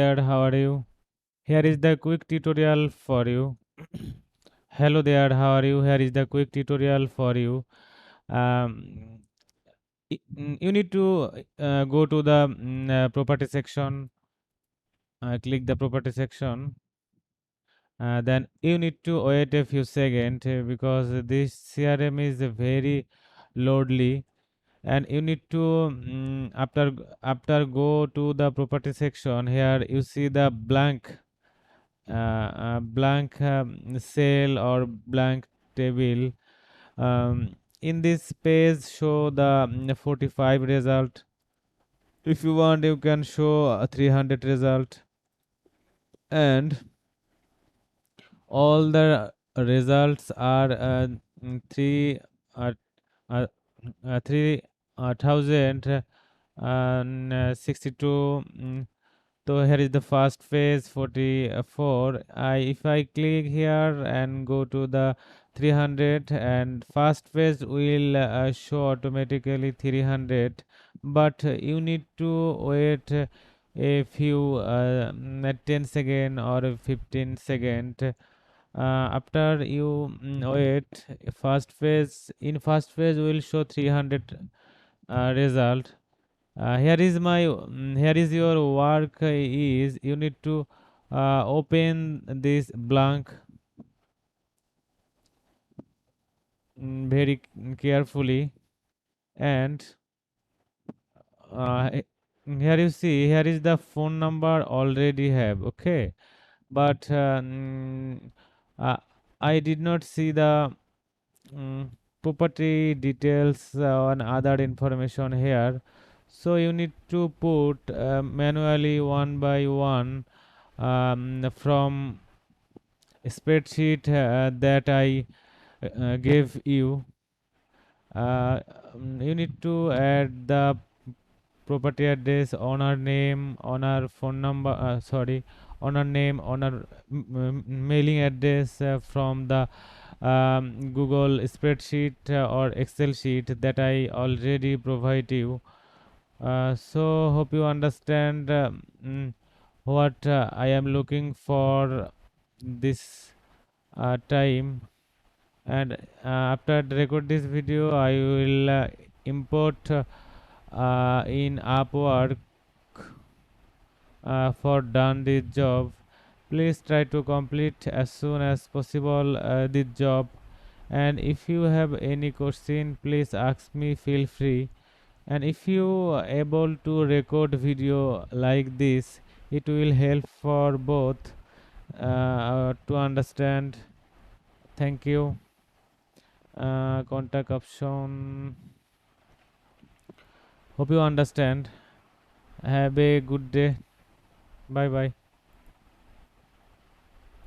There, how are you? Here is the quick tutorial for you. Hello there, how are you? Here is the quick tutorial for you. Um, you need to go to the property section, click the property section. Then you need to wait a few seconds because this CRM is very loadly, and you need to after go to the property section. Here you see the blank cell or blank table. In this page show the 45 result. If you want you can show a 300 result, and all the results are 3 uh, uh, 3062. So here is the first phase 44. If I click here and go to the 300, and first phase will show automatically 300, but you need to wait a few 10 second or 15 second. After you wait, first phase will show 300 result. Here is your work is you need to open this blank very carefully, and here you see here is the phone number already have, okay, but uh, I did not see the property details and other information here, so you need to put manually one by one from spreadsheet that I gave you. You need to add the property address, owner name, owner phone number, owner name, owner mailing address from the Google spreadsheet or Excel sheet that I already provide you. So hope you understand what I am looking for this time. And after record this video I will import in Upwork for done this job. Please try to complete as soon as possible this job, and if you have any question please ask me, feel free. And if you are able to record video like this, it will help for both to understand. Thank you. Contact option. Hope you understand. Have a good day. Bye bye.